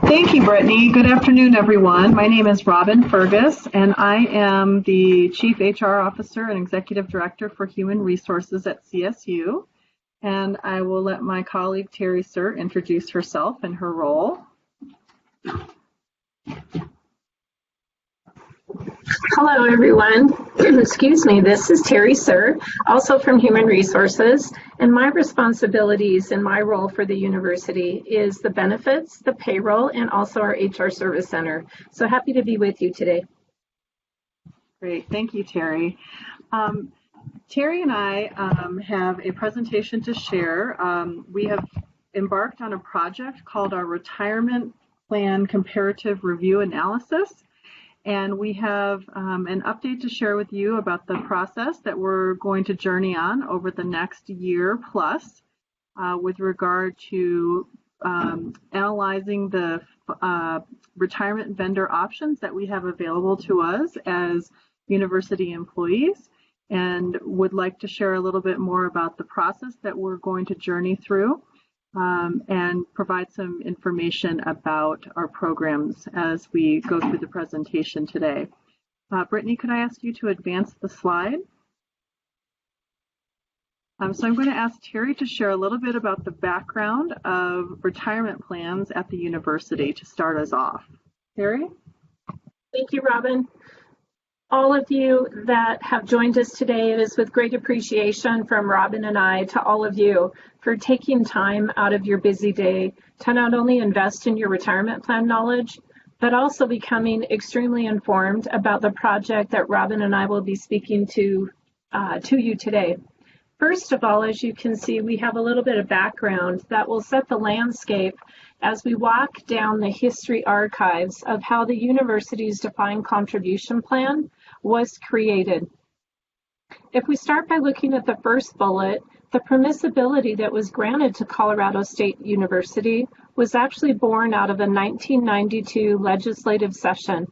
Thank you, Brittany. Good afternoon, everyone. My name is Robin Fergus, and I am the Chief HR Officer and Executive Director for Human Resources at CSU. And I will let my colleague Terry Sir introduce herself and her role. Hello, everyone. Excuse me, this is Terry Sir, also from Human Resources, and my responsibilities in my role for the university is the benefits, the payroll, and also our HR Service Center. So happy to be with you today. Great, thank you, Terry. Terry and I have a presentation to share. We have embarked on a project called our Retirement Plan Comparative Review Analysis. And we have an update to share with you about the process that we're going to journey on over the next year plus with regard to analyzing the retirement vendor options that we have available to us as university employees, and would like to share a little bit more about the process that we're going to journey through. And provide some information about our programs as we go through the presentation today. Brittany, could I ask you to advance the slide? So I'm going to ask Terry to share a little bit about the background of retirement plans at the university to start us off. Terry? Thank you, Robin. All of you that have joined us today, it is with great appreciation from Robin and I to all of you for taking time out of your busy day to not only invest in your retirement plan knowledge, but also becoming extremely informed about the project that Robin and I will be speaking to you today. First of all, as you can see, we have a little bit of background that will set the landscape as we walk down the history archives of how the university's defined contribution plan was created. If we start by looking at the first bullet, the permissibility that was granted to Colorado State University was actually born out of a 1992 legislative session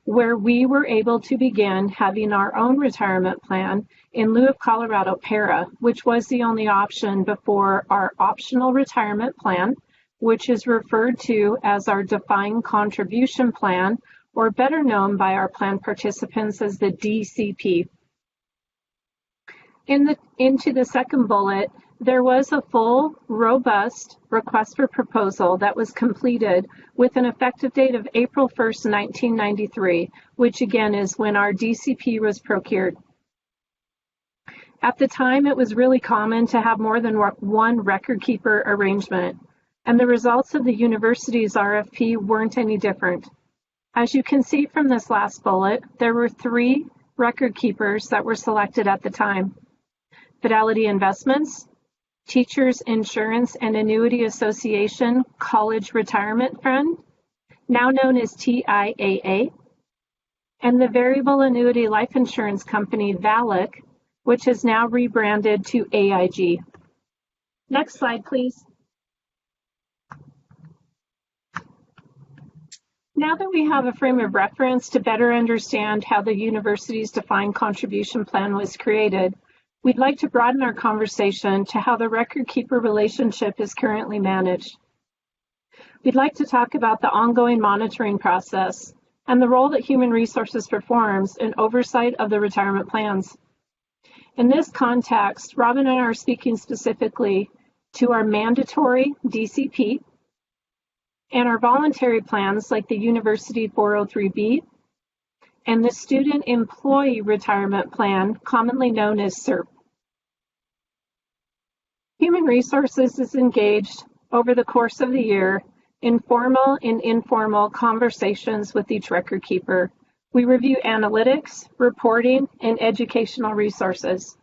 where we were able to begin having our own retirement plan in lieu of Colorado Para, which was the only option before our optional retirement plan, which is referred to as our defined contribution plan, or better known by our plan participants as the DCP. Into the second bullet, there was a full, robust request for proposal that was completed with an effective date of April 1st, 1993, which again is when our DCP was procured. At the time, it was really common to have more than one record keeper arrangement, and the results of the university's RFP weren't any different. As you can see from this last bullet, there were 3 record keepers that were selected at the time: Fidelity Investments, Teachers Insurance and Annuity Association College Retirement Fund, now known as TIAA, and the variable annuity life insurance company VALIC, which is now rebranded to AIG. Next slide, please. Now that we have a frame of reference to better understand how the university's defined contribution plan was created, we'd like to broaden our conversation to how the record keeper relationship is currently managed. We'd like to talk about the ongoing monitoring process and the role that Human Resources performs in oversight of the retirement plans. In this context, Robin and I are speaking specifically to our mandatory DCP and our voluntary plans like the University 403B and the Student Employee Retirement Plan, commonly known as SERP. Human Resources is engaged over the course of the year in formal and informal conversations with each record keeper. We review analytics, reporting, and educational resources.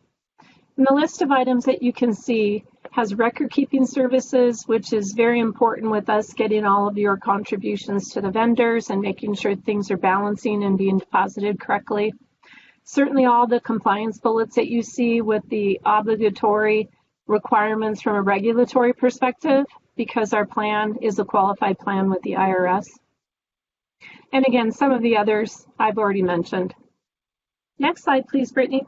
And the list of items that you can see has record keeping services, which is very important with us getting all of your contributions to the vendors and making sure things are balancing and being deposited correctly. Certainly all the compliance bullets that you see with the obligatory requirements from a regulatory perspective, because our plan is a qualified plan with the IRS. And again, some of the others I've already mentioned. Next slide, please, Brittany.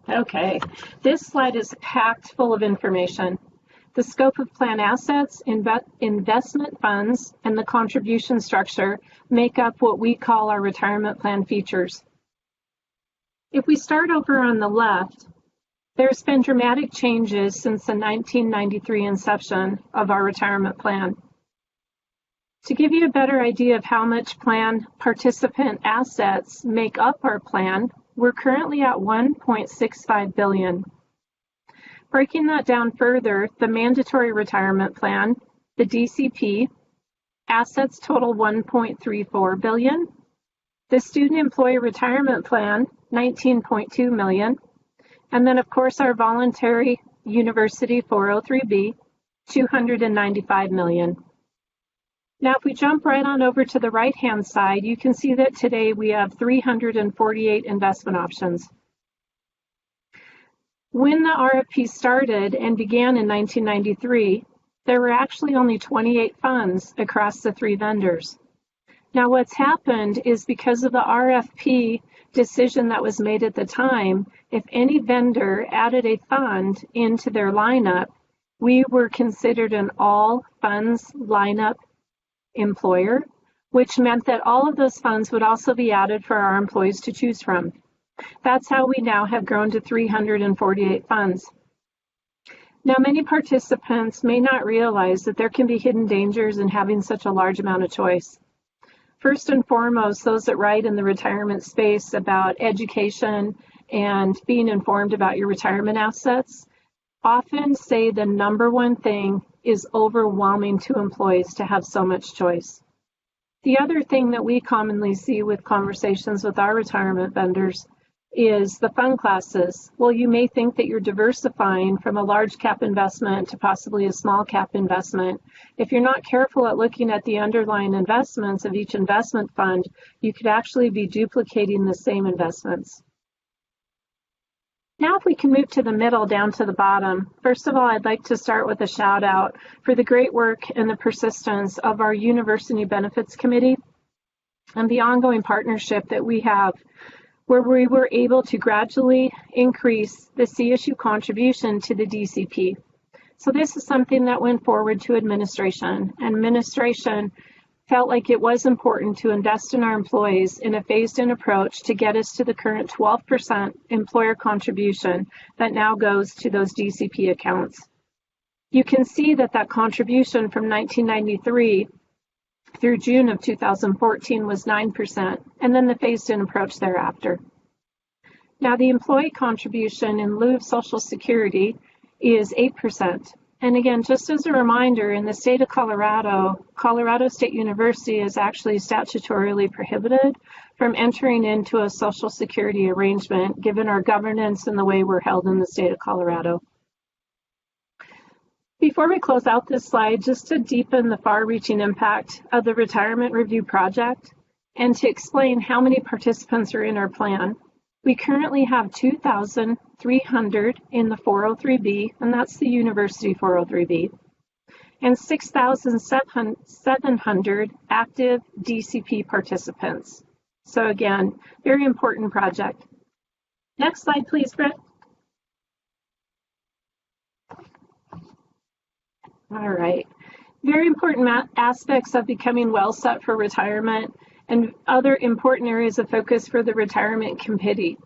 Okay, this slide is packed full of information. The scope of plan assets, investment funds, and the contribution structure make up what we call our retirement plan features. If we start over on the left, there's been dramatic changes since the 1993 inception of our retirement plan. To give you a better idea of how much plan participant assets make up our plan, we're currently at $1.65 billion. Breaking that down further, the mandatory retirement plan, the DCP, assets total $1.34 billion. The student employee retirement plan, $19.2 million. And then, of course, our voluntary university 403B, $295 million. Now, if we jump right on over to the right-hand side, you can see that today we have 348 investment options. When the RFP started and began in 1993, there were actually only 28 funds across the 3 vendors. Now, what's happened is because of the RFP decision that was made at the time, if any vendor added a fund into their lineup, we were considered an all funds lineup employer, which meant that all of those funds would also be added for our employees to choose from. That's how we now have grown to 348 funds. Now, many participants may not realize that there can be hidden dangers in having such a large amount of choice. First and foremost, those that write in the retirement space about education and being informed about your retirement assets often say the number one thing is overwhelming to employees to have so much choice. The other thing that we commonly see with conversations with our retirement vendors is the fund classes. Well, you may think that you're diversifying from a large cap investment to possibly a small cap investment. If you're not careful at looking at the underlying investments of each investment fund, you could actually be duplicating the same investments. Now, if we can move to the middle down to the bottom, first of all, I'd like to start with a shout out for the great work and the persistence of our University Benefits Committee and the ongoing partnership that we have, where we were able to gradually increase the CSU contribution to the DCP. So this is something that went forward to administration, and administration felt like it was important to invest in our employees in a phased-in approach to get us to the current 12% employer contribution that now goes to those DCP accounts. You can see that that contribution from 1993 through June of 2014 was 9%, and then the phased-in approach thereafter. Now, the employee contribution in lieu of Social Security is 8%. And again, just as a reminder, in the state of Colorado, Colorado State University is actually statutorily prohibited from entering into a Social Security arrangement, given our governance and the way we're held in the state of Colorado. Before we close out this slide, just to deepen the far-reaching impact of the Retirement Review Project and to explain how many participants are in our plan, we currently have 2,300 in the 403B, and that's the University 403B, and 6,700 active DCP participants. So again, very important project. Next slide, please, Brett. All right. Very important aspects of becoming well set for retirement and other important areas of focus for the retirement committee,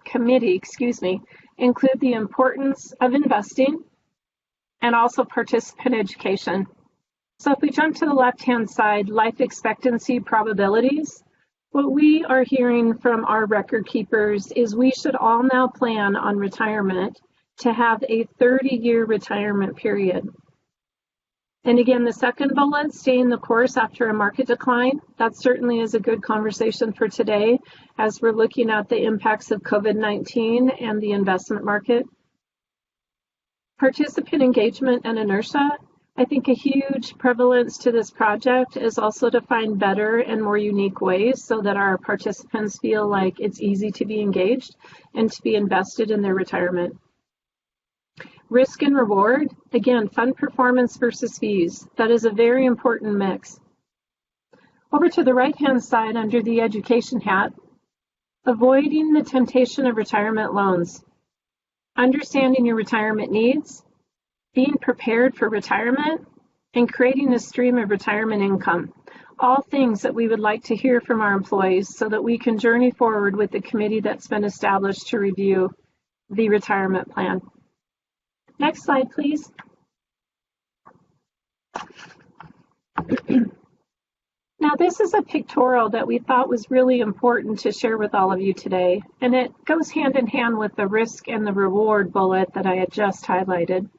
include the importance of investing and also participant education. So if we jump to the left-hand side, life expectancy probabilities, what we are hearing from our record keepers is we should all now plan on retirement to have a 30-year retirement period. And again, the second bullet, staying the course after a market decline, that certainly is a good conversation for today as we're looking at the impacts of COVID-19 and the investment market. Participant engagement and inertia. I think a huge prevalence to this project is also to find better and more unique ways so that our participants feel like it's easy to be engaged and to be invested in their retirement. Risk and reward, again, fund performance versus fees. That is a very important mix. Over to the right-hand side under the education hat, avoiding the temptation of retirement loans, understanding your retirement needs, being prepared for retirement, and creating a stream of retirement income. All things that we would like to hear from our employees so that we can journey forward with the committee that's been established to review the retirement plan. Next slide, please. Now, this is a pictorial that we thought was really important to share with all of you today, and it goes hand in hand with the risk and the reward bullet that I had just highlighted.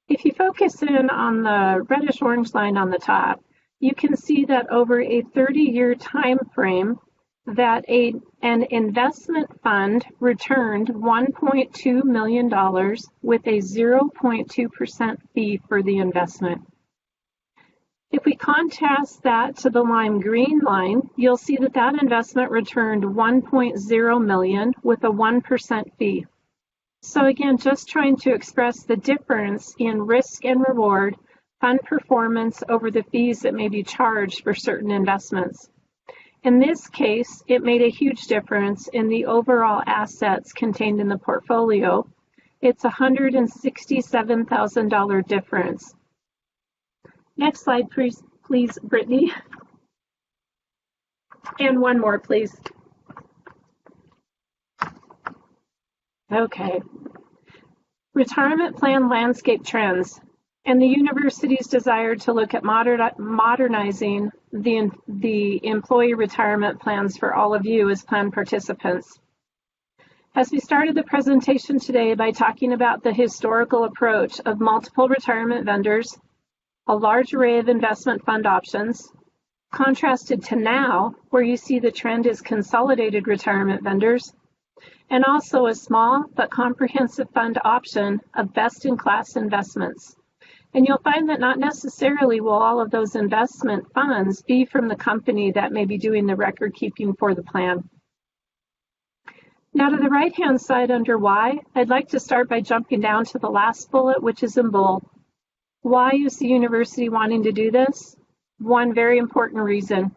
If you focus in on the reddish-orange line on the top, you can see that over a 30-year time frame that an investment fund returned $1.2 million with a 0.2% fee for the investment. If we contrast that to the lime green line, you'll see that that investment returned $1.0 million with a 1% fee. So again, just trying to express the difference in risk and reward, fund performance over the fees that may be charged for certain investments. In this case, it made a huge difference in the overall assets contained in the portfolio. It's a $167,000 difference. Next slide, please, Brittany. And one more, please. Okay. Retirement plan landscape trends and the university's desire to look at modernizing the employee retirement plans for all of you as plan participants. As we started the presentation today by talking about the historical approach of multiple retirement vendors, a large array of investment fund options, contrasted to now, where you see the trend is consolidated retirement vendors, and also a small but comprehensive fund option of best-in-class investments. And you'll find that not necessarily will all of those investment funds be from the company that may be doing the record keeping for the plan. Now to the right-hand side under why, I'd like to start by jumping down to the last bullet, which is in bold. Why is the university wanting to do this? One very important reason: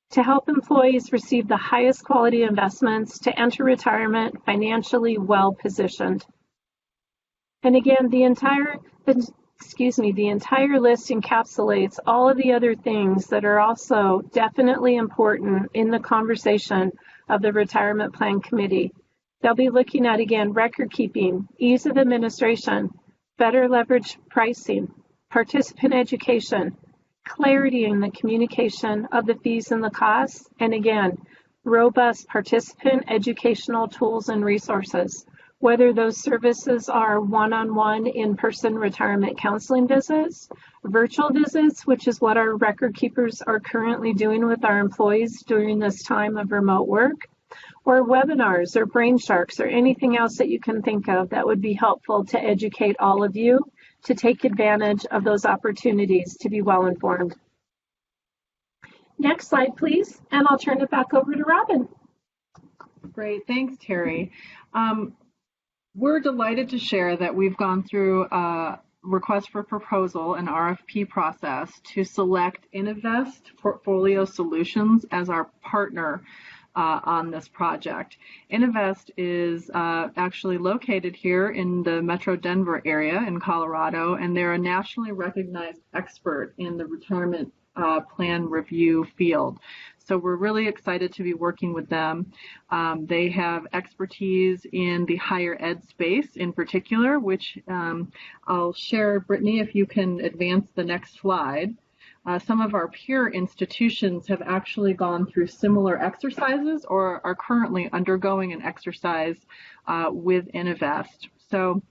to help employees receive the highest quality investments to enter retirement financially well positioned. And again, the entire list encapsulates all of the other things that are also definitely important in the conversation of the retirement plan committee. They'll be looking at, again, record keeping, ease of administration, better leverage pricing, participant education, clarity in the communication of the fees and the costs, and again, robust participant educational tools and resources, whether those services are one-on-one in-person retirement counseling visits, virtual visits, which is what our record keepers are currently doing with our employees during this time of remote work, or webinars or brain sharks or anything else that you can think of that would be helpful to educate all of you to take advantage of those opportunities to be well informed. Next slide, please, and I'll turn it back over to Robin. Great, thanks, Terry. We're delighted to share that we've gone through a request for proposal, an RFP process, to select Innovest Portfolio Solutions as our partner on this project. Innovest is actually located here in the Metro Denver area in Colorado, and they're a nationally recognized expert in the retirement plan review field. So we're really excited to be working with them. They have expertise in the higher ed space in particular, which I'll share, Brittany, if you can advance the next slide. Some of our peer institutions have actually gone through similar exercises or are currently undergoing an exercise with Innovest. So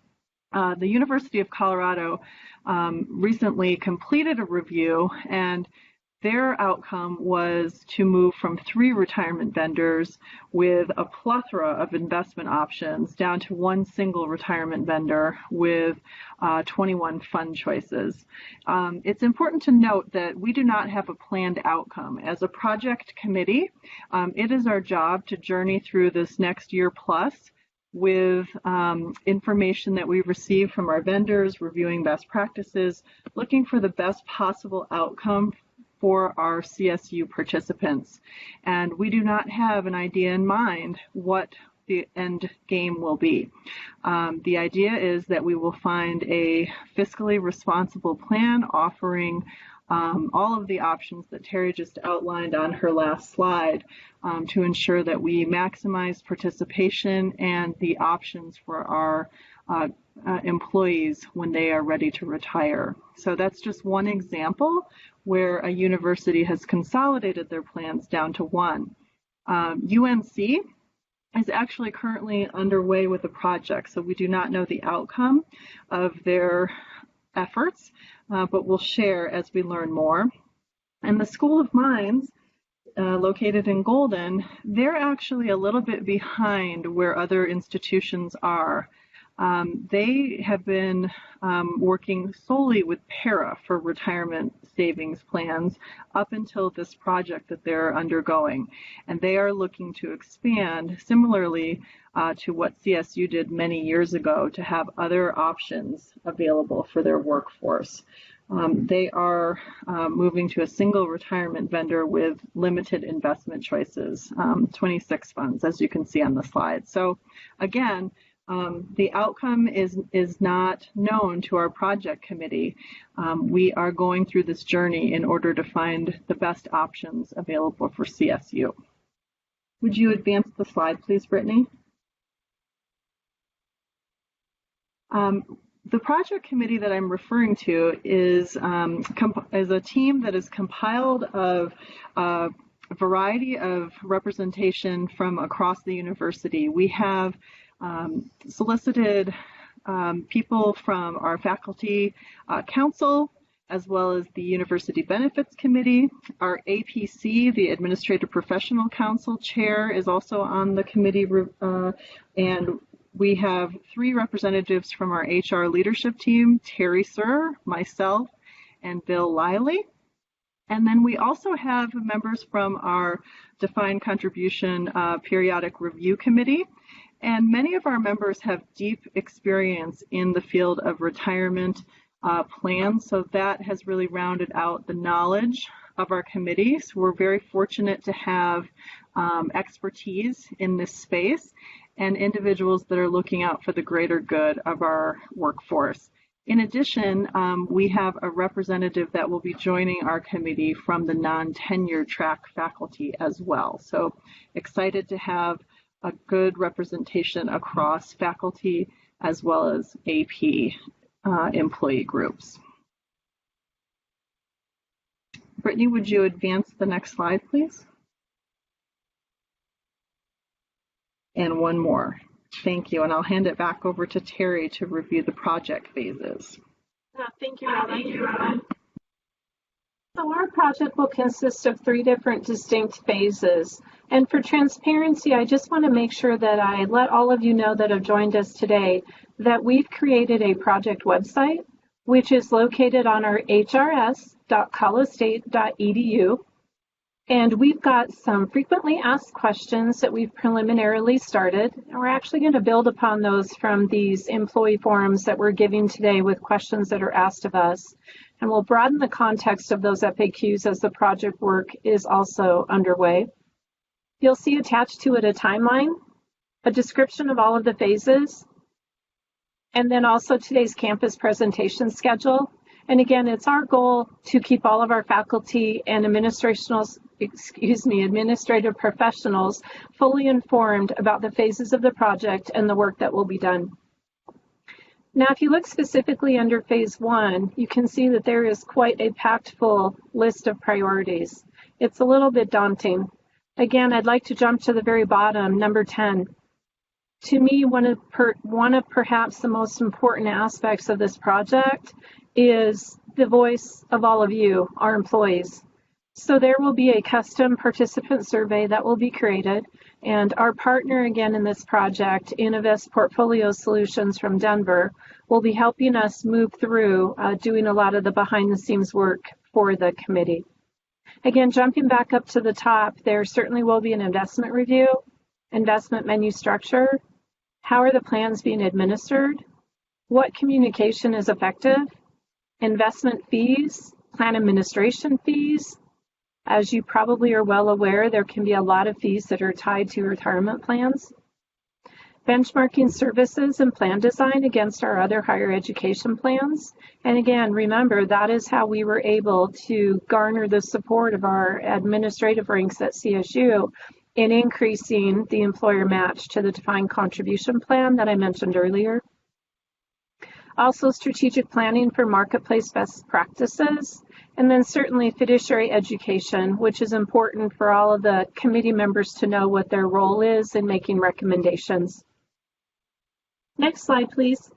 the University of Colorado recently completed a review, and their outcome was to move from 3 retirement vendors with a plethora of investment options down to 1 single retirement vendor with 21 fund choices. It's important to note that we do not have a planned outcome. As a project committee, it is our job to journey through this next year plus with information that we receive from our vendors, reviewing best practices, looking for the best possible outcome for our CSU participants. And we do not have an idea in mind what the end game will be. The idea is that we will find a fiscally responsible plan offering all of the options that Terry just outlined on her last slide to ensure that we maximize participation and the options for our employees when they are ready to retire. So that's just one example where a university has consolidated their plans down to one. UNC is actually currently underway with a project, so we do not know the outcome of their efforts, but we'll share as we learn more. And the School of Mines, located in Golden, they're actually a little bit behind where other institutions are. They have been working solely with PARA for retirement savings plans up until this project that they're undergoing. And they are looking to expand similarly to what CSU did many years ago to have other options available for their workforce. They are moving to a single retirement vendor with limited investment choices, 26 funds, as you can see on the slide. So again, the outcome is not known to our project committee. We are going through this journey in order to find the best options available for CSU. Would you advance the slide, please, Brittany? The project committee that I'm referring to is a team that is compiled of a variety of representation from across the university. We have solicited people from our faculty council, as well as the University Benefits Committee. Our APC, the Administrative Professional Council chair, is also on the committee, and we have 3 representatives from our HR leadership team, Terry Sir, myself, and Bill Liley. And then we also have members from our Defined Contribution Periodic Review Committee. And many of our members have deep experience in the field of retirement plans, so that has really rounded out the knowledge of our committee. So we're very fortunate to have expertise in this space and individuals that are looking out for the greater good of our workforce. In addition, we have a representative that will be joining our committee from the non-tenure track faculty as well. So excited to have a good representation across faculty as well as AP employee groups. Brittany, would you advance the next slide, please? And one more. Thank you. And I'll hand it back over to Terry to review the project phases. Thank you, Robin. So our project will consist of 3 different distinct phases. And for transparency, I just want to make sure that I let all of you know that have joined us today that we've created a project website, which is located on our hrs.colostate.edu. And we've got some frequently asked questions that we've preliminarily started. And we're actually going to build upon those from these employee forums that we're giving today with questions that are asked of us. And we'll broaden the context of those FAQs as the project work is also underway. You'll see attached to it a timeline, a description of all of the phases, and then also today's campus presentation schedule. And again, it's our goal to keep all of our faculty and administrative professionals fully informed about the phases of the project and the work that will be done. Now, if you look specifically under phase 1, you can see that there is quite a packed full list of priorities. It's a little bit daunting. Again, I'd like to jump to the very bottom, number 10. To me, one of perhaps the most important aspects of this project is the voice of all of you, our employees. So there will be a custom participant survey that will be created, and our partner again in this project, Innovest Portfolio Solutions from Denver, will be helping us move through doing a lot of the behind the scenes work for the committee. Again, jumping back up to the top, there certainly will be an investment review, investment menu structure, how are the plans being administered, what communication is effective, investment fees, plan administration fees. As you probably are well aware, there can be a lot of fees that are tied to retirement plans. benchmarking services and plan design against our other higher education plans. And again, remember, that is how we were able to garner the support of our administrative ranks at CSU in increasing the employer match to the defined contribution plan that I mentioned earlier. Also, strategic planning for marketplace best practices, and then certainly fiduciary education, which is important for all of the committee members to know what their role is in making recommendations. Next slide, please.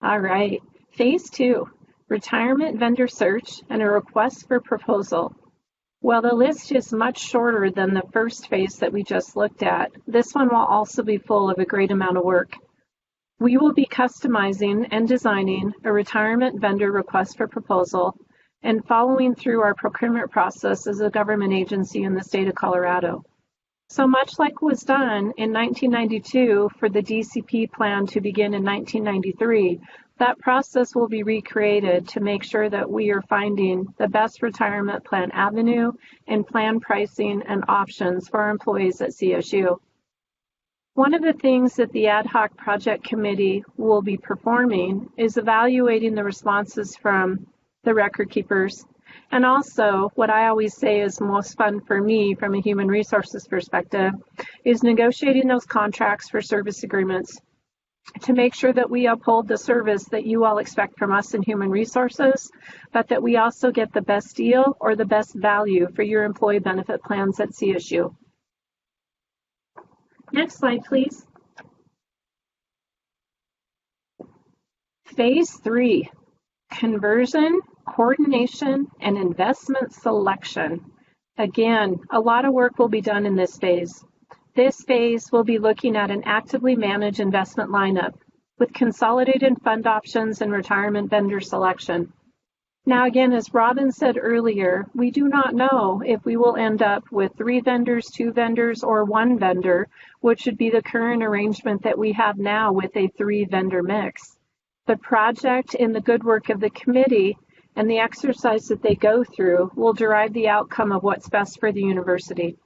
All right, phase 2, retirement vendor search and a request for proposal. Well, the list is much shorter than the first phase that we just looked at. This one will also be full of a great amount of work. We will be customizing and designing a retirement vendor request for proposal and following through our procurement process as a government agency in the state of Colorado. So much like was done in 1992 for the DCP plan to begin in 1993, that process will be recreated to make sure that we are finding the best retirement plan avenue and plan pricing and options for our employees at CSU. One of the things that the ad hoc project committee will be performing is evaluating the responses from the record keepers. And also, what I always say is most fun for me from a human resources perspective is negotiating those contracts for service agreements to make sure that we uphold the service that you all expect from us in human resources, but that we also get the best deal or the best value for your employee benefit plans at CSU. Next slide, please. Phase 3, conversion, coordination, and investment selection. Again, a lot of work will be done in this phase. This phase will be looking at an actively managed investment lineup with consolidated fund options and retirement vendor selection. Now again, as Robin said earlier, we do not know if we will end up with 3 vendors, 2 vendors, or 1 vendor, which would be the current arrangement that we have now with a 3-vendor mix. The project and the good work of the committee and the exercise that they go through will derive the outcome of what's best for the university.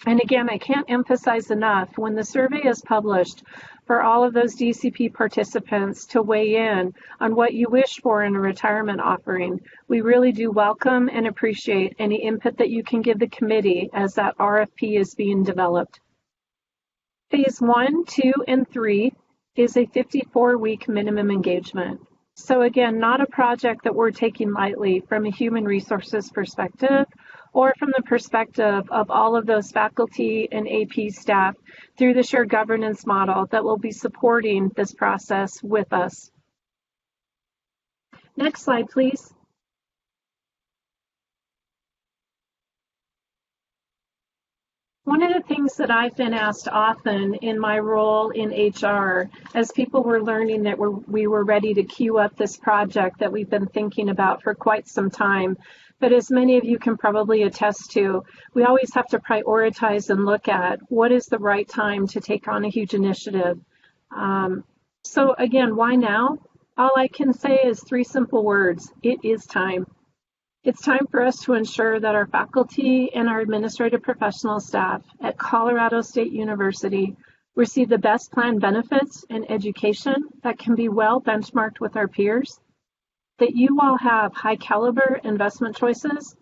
And again, I can't emphasize enough, when the survey is published, for all of those DCP participants to weigh in on what you wish for in a retirement offering. We really do welcome and appreciate any input that you can give the committee as that RFP is being developed. Phase 1, 2, and 3 is a 54-week minimum engagement. So again, not a project that we're taking lightly from a human resources perspective, or from the perspective of all of those faculty and AP staff through the shared governance model that will be supporting this process with us. Next slide, please. One of the things that I've been asked often in my role in HR, as people were learning that we were ready to queue up this project that we've been thinking about for quite some time, but as many of you can probably attest to, we always have to prioritize and look at what is the right time to take on a huge initiative. So again, why now? All I can say is 3 simple words: it is time. It's time for us to ensure that our faculty and our administrative professional staff at Colorado State University receive the best plan benefits and education that can be well benchmarked with our peers, that you all have high caliber investment choices,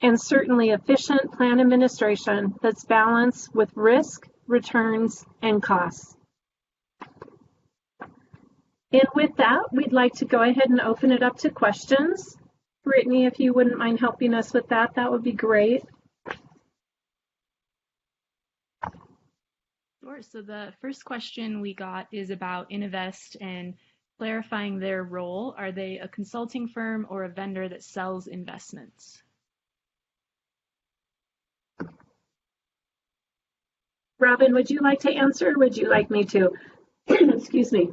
and certainly efficient plan administration that's balanced with risk, returns, and costs. And with that, we'd like to go ahead and open it up to questions. Brittany, if you wouldn't mind helping us with that, that would be great. Sure. So the first question we got is about Innovest and clarifying their role. Are they a consulting firm or a vendor that sells investments? Robin, would you like to answer, or would you like me to? Excuse me.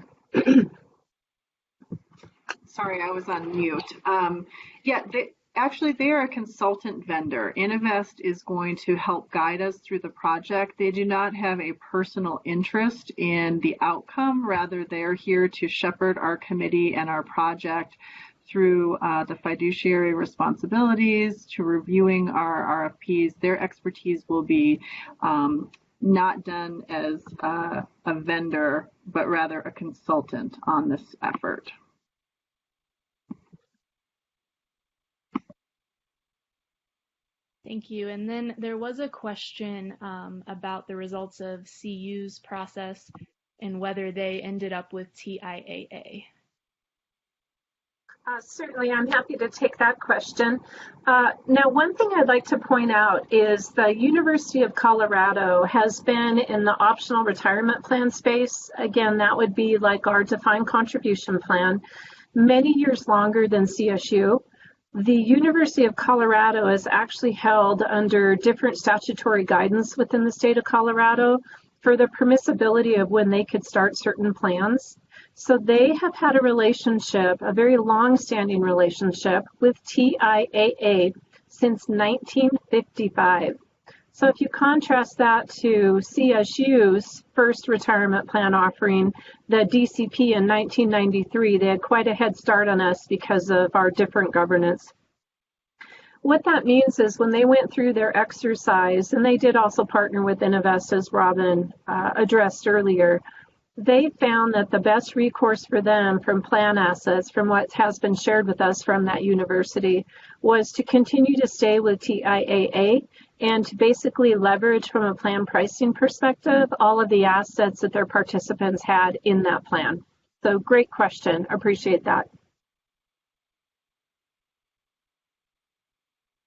Sorry, I was on mute. Yeah, Actually, they are a consultant vendor. Innovest is going to help guide us through the project. They do not have a personal interest in the outcome. Rather, they are here to shepherd our committee and our project through the fiduciary responsibilities, to reviewing our RFPs. Their expertise will be not done as a vendor, but rather a consultant on this effort. Thank you. And then there was a question about the results of CU's process and whether they ended up with TIAA. Certainly, I'm happy to take that question. Now, one thing I'd like to point out is the University of Colorado has been in the optional retirement plan space. Again, that would be like our defined contribution plan, many years longer than CSU. The University of Colorado is actually held under different statutory guidance within the state of Colorado for the permissibility of when they could start certain plans. So they have had a relationship, a very long-standing relationship with TIAA since 1955. So if you contrast that to CSU's first retirement plan offering, the DCP in 1993, they had quite a head start on us because of our different governance. What that means is when they went through their exercise, and they did also partner with Innovest, as Robin addressed earlier, they found that the best recourse for them from plan assets, from what has been shared with us from that university, was to continue to stay with TIAA and to basically leverage from a plan pricing perspective all of the assets that their participants had in that plan. So great question, appreciate that.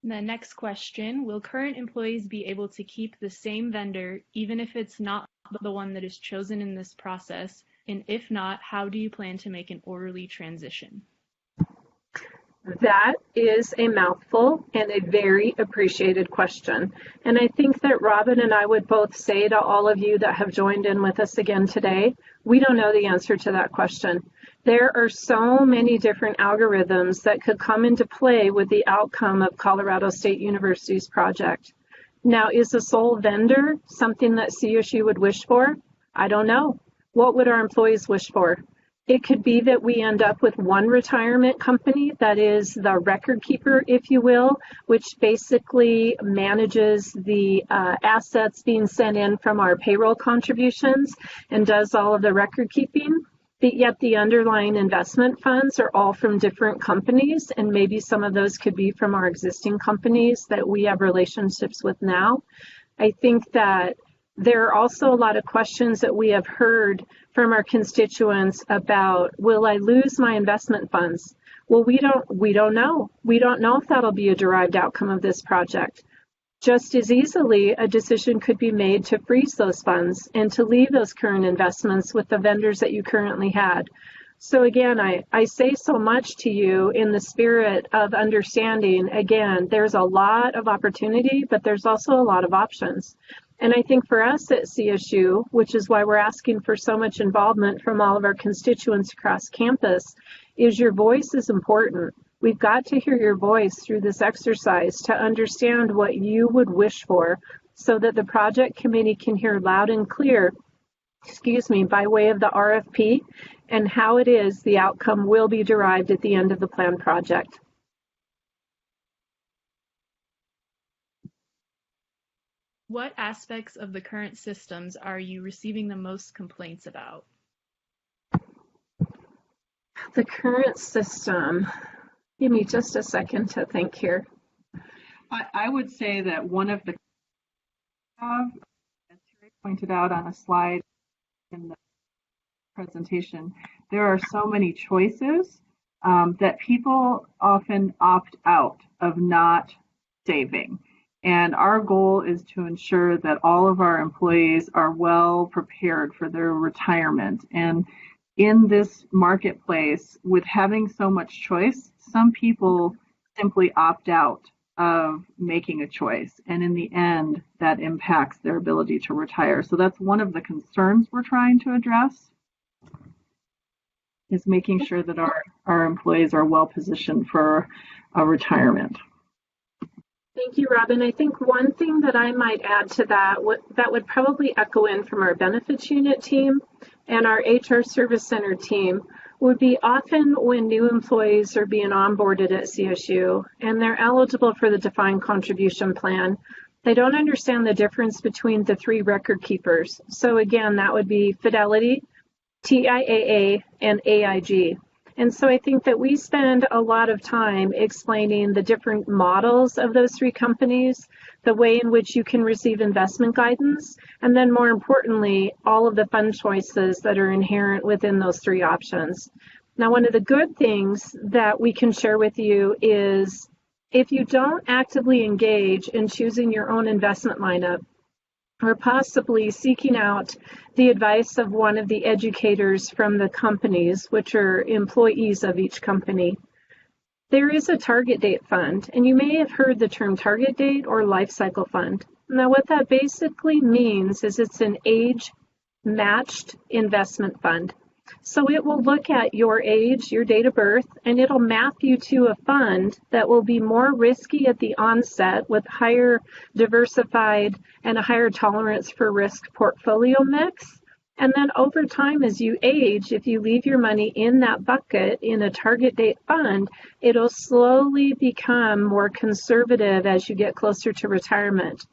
The next question, will current employees be able to keep the same vendor even if it's not the one that is chosen in this process? And if not, how do you plan to make an orderly transition? That is a mouthful and a very appreciated question. And I think that Robin and I would both say to all of you that have joined in with us again today, we don't know the answer to that question. There are so many different algorithms that could come into play with the outcome of Colorado State University's project. Now, is a sole vendor something that CSU would wish for? I don't know. What would our employees wish for? It could be that we end up with one retirement company that is the record keeper, if you will, which basically manages the assets being sent in from our payroll contributions and does all of the record keeping. But yet the underlying investment funds are all from different companies, and maybe some of those could be from our existing companies that we have relationships with now. I think that there are also a lot of questions that we have heard from our constituents about, will I lose my investment funds? Well, we don't know. We don't know if that'll be a derived outcome of this project. Just as easily, a decision could be made to freeze those funds and to leave those current investments with the vendors that you currently had. So again, I say so much to you in the spirit of understanding, again, there's a lot of opportunity, but there's also a lot of options. And I think for us at CSU, which is why we're asking for so much involvement from all of our constituents across campus, is your voice is important. We've got to hear your voice through this exercise to understand what you would wish for so that the project committee can hear loud and clear, by way of the RFP and how it is the outcome will be derived at the end of the plan project. What aspects of the current systems are you receiving the most complaints about? The current system, give me just a second to think here. I would say that one of the, as Terry pointed out on a slide in the presentation, there are so many choices that people often opt out of not saving. And our goal is to ensure that all of our employees are well prepared for their retirement. And in this marketplace, with having so much choice, some people simply opt out of making a choice. And in the end, that impacts their ability to retire. So that's one of the concerns we're trying to address. is making sure that our employees are well positioned for a retirement. Thank you, Robin. I think one thing that I might add to that, that would probably echo in from our benefits unit team and our HR service center team, would be often when new employees are being onboarded at CSU and they're eligible for the defined contribution plan, they don't understand the difference between the three record keepers. So again, that would be Fidelity, TIAA, and AIG. And so I think that we spend a lot of time explaining the different models of those three companies, the way in which you can receive investment guidance, and then more importantly, all of the fund choices that are inherent within those three options. Now, one of the good things that we can share with you is if you don't actively engage in choosing your own investment lineup, or possibly seeking out the advice of one of the educators from the companies, which are employees of each company, there is a target date fund. And you may have heard the term target date or life cycle fund. Now, what that basically means is it's an age-matched investment fund. So it will look at your age, your date of birth, and it'll map you to a fund that will be more risky at the onset with higher diversified and a higher tolerance for risk portfolio mix. And then over time, as you age, if you leave your money in that bucket in a target date fund, it'll slowly become more conservative as you get closer to retirement.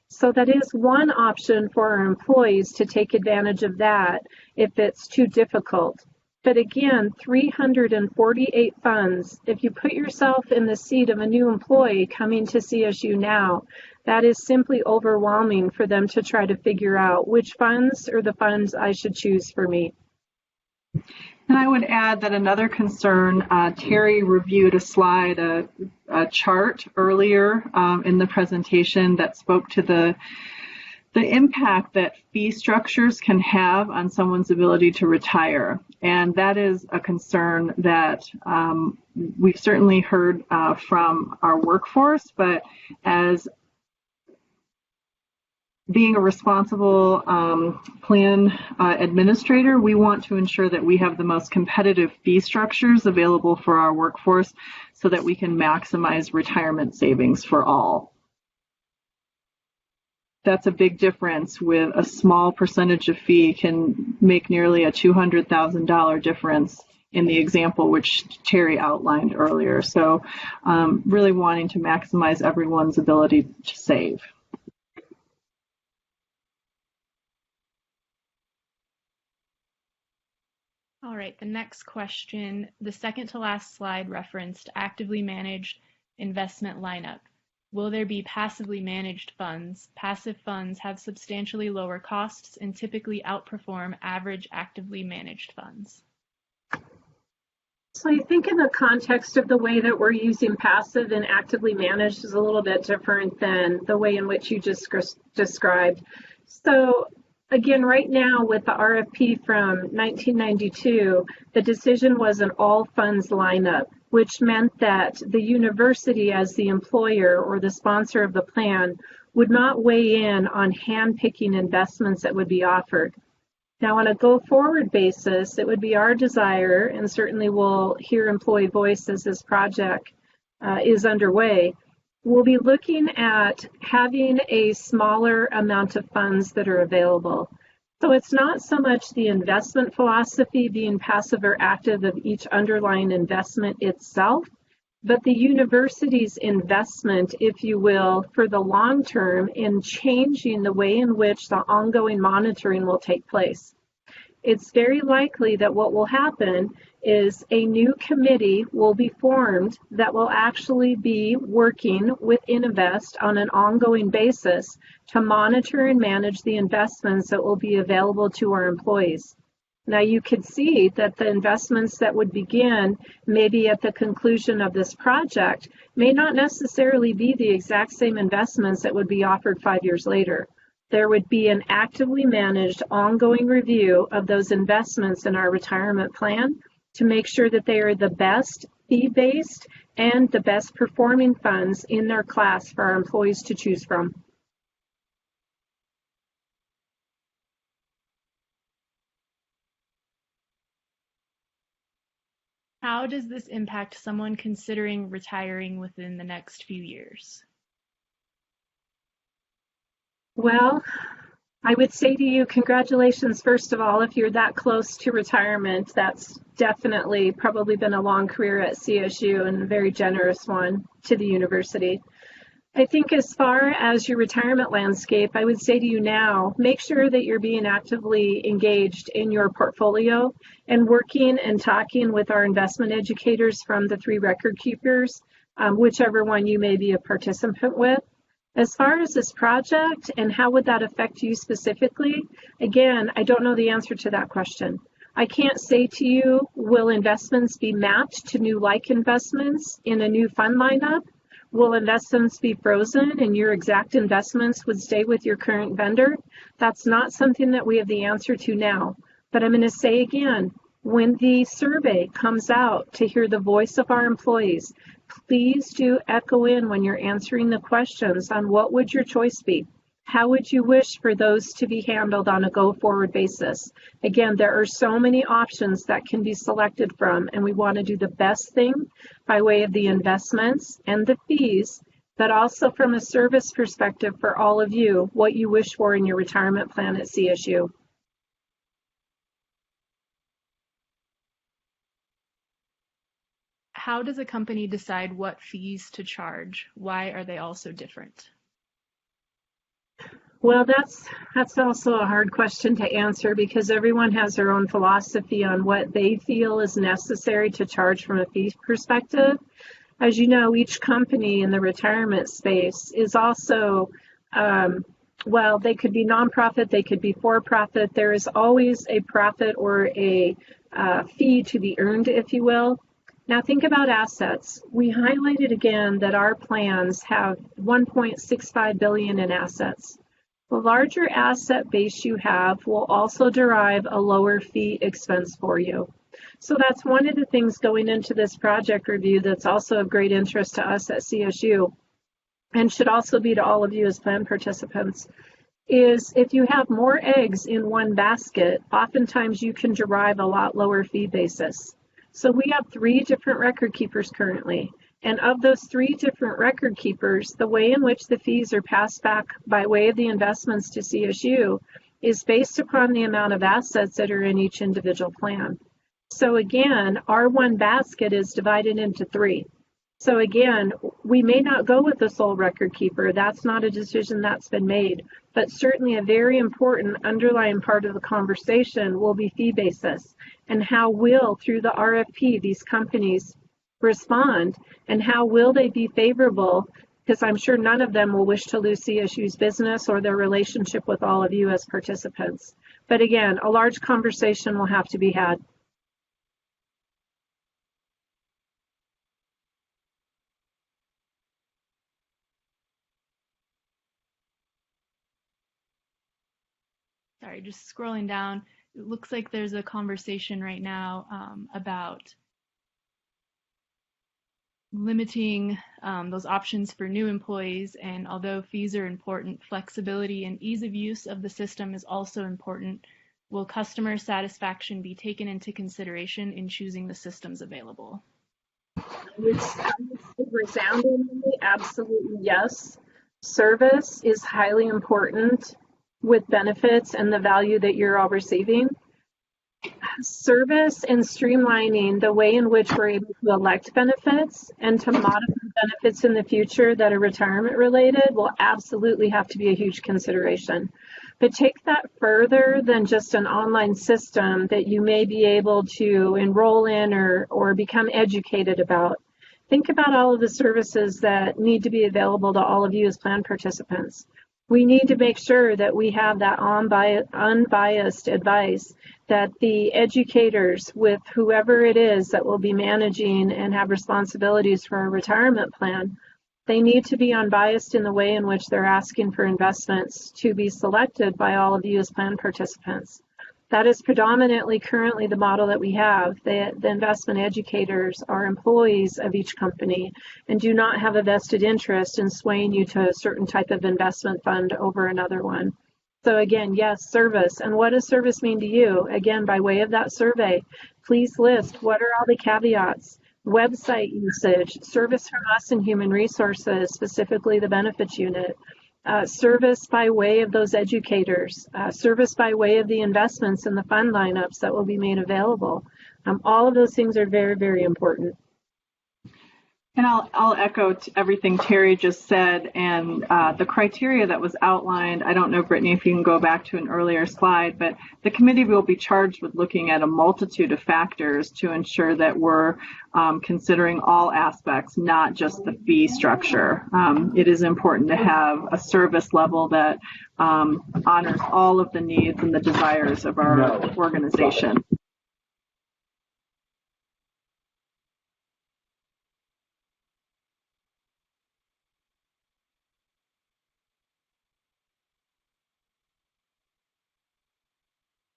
So that is one option for our employees to take advantage of that if it's too difficult. But again, 348 funds, if you put yourself in the seat of a new employee coming to CSU now, that is simply overwhelming for them to try to figure out which funds are the funds I should choose for me. And I would add that another concern, Terry reviewed a slide, a chart earlier in the presentation that spoke to the impact that fee structures can have on someone's ability to retire. And that is a concern that we've certainly heard from our workforce, but as being a responsible plan administrator, we want to ensure that we have the most competitive fee structures available for our workforce so that we can maximize retirement savings for all. That's a big difference. With a small percentage of fee can make nearly a $200,000 difference in the example which Terry outlined earlier. So really wanting to maximize everyone's ability to save. All right, the next question, the second to last slide referenced actively managed investment lineup. Will there be passively managed funds? Passive funds have substantially lower costs and typically outperform average actively managed funds. So I think in the context of the way that we're using passive and actively managed is a little bit different than the way in which you just described. So again, right now with the RFP from 1992, the decision was an all funds lineup, which meant that the university as the employer or the sponsor of the plan would not weigh in on hand-picking investments that would be offered. Now, on a go-forward basis, it would be our desire, and certainly we'll hear employee voice as this project is underway, we'll be looking at having a smaller amount of funds that are available. So it's not so much the investment philosophy being passive or active of each underlying investment itself, but the university's investment, if you will, for the long term in changing the way in which the ongoing monitoring will take place. It's very likely that what will happen is a new committee will be formed that will actually be working with Innovest on an ongoing basis to monitor and manage the investments that will be available to our employees. Now you could see that the investments that would begin maybe at the conclusion of this project may not necessarily be the exact same investments that would be offered 5 years later. There would be an actively managed ongoing review of those investments in our retirement plan to make sure that they are the best fee-based and the best performing funds in their class for our employees to choose from. How does this impact someone considering retiring within the next few years? Well, I would say to you, congratulations, first of all, if you're that close to retirement. That's definitely probably been a long career at CSU and a very generous one to the university. I think as far as your retirement landscape, I would say to you now, make sure that you're being actively engaged in your portfolio and working and talking with our investment educators from the 3 record keepers, whichever one you may be a participant with. As far as this project and how would that affect you specifically, again, I don't know the answer to that question. I can't say to you, will investments be matched to new like investments in a new fund lineup? Will investments be frozen and your exact investments would stay with your current vendor? That's not something that we have the answer to now. But I'm going to say again, when the survey comes out to hear the voice of our employees, please do echo in when you're answering the questions on what would your choice be? How would you wish for those to be handled on a go-forward basis? Again, there are so many options that can be selected from, and we want to do the best thing by way of the investments and the fees, but also from a service perspective for all of you, what you wish for in your retirement plan at CSU. How does a company decide what fees to charge? Why are they all so different? Well, that's also a hard question to answer because everyone has their own philosophy on what they feel is necessary to charge from a fee perspective. As you know, each company in the retirement space is also, well, they could be nonprofit, they could be for-profit. There is always a profit or a fee to be earned, if you will. Now think about assets. We highlighted again that our plans have 1.65 billion in assets. The larger asset base you have will also derive a lower fee expense for you. So that's one of the things going into this project review that's also of great interest to us at CSU and should also be to all of you as plan participants is if you have more eggs in one basket, oftentimes you can derive a lot lower fee basis. So we have 3 different record keepers currently. And of those 3 different record keepers, the way in which the fees are passed back by way of the investments to CSU is based upon the amount of assets that are in each individual plan. So again, our one basket is divided into 3. So again, we may not go with the sole record keeper. That's not a decision that's been made. But certainly a very important underlying part of the conversation will be fee basis and how will, through the RFP, these companies respond and how will they be favorable, because I'm sure none of them will wish to lose CSU's business or their relationship with all of you as participants. But again, a large conversation will have to be had. Sorry, just scrolling down. It looks like there's a conversation right now about limiting those options for new employees. And although fees are important, flexibility and ease of use of the system is also important. Will customer satisfaction be taken into consideration in choosing the systems available? It's resoundingly, absolutely yes. Service is highly important with benefits and the value that you're all receiving. Service and streamlining the way in which we're able to elect benefits and to modify benefits in the future that are retirement related will absolutely have to be a huge consideration. But take that further than just an online system that you may be able to enroll in or become educated about. Think about all of the services that need to be available to all of you as plan participants. We need to make sure that we have that unbiased advice, that the educators with whoever it is that will be managing and have responsibilities for a retirement plan, they need to be unbiased in the way in which they're asking for investments to be selected by all of you as plan participants. That is predominantly currently the model that we have. The investment educators are employees of each company and do not have a vested interest in swaying you to a certain type of investment fund over another one. So again, yes, service. And what does service mean to you? Again, by way of that survey, please list what are all the caveats, website usage, service from us in human resources, specifically the benefits unit, service by way of those educators, service by way of the investments and the fund lineups that will be made available. All of those things are very, very important. And I'll echo everything Terry just said, and the criteria that was outlined. I don't know, Brittany, if you can go back to an earlier slide, but the committee will be charged with looking at a multitude of factors to ensure that we're considering all aspects, not just the fee structure. It is important to have a service level that honors all of the needs and the desires of our organization.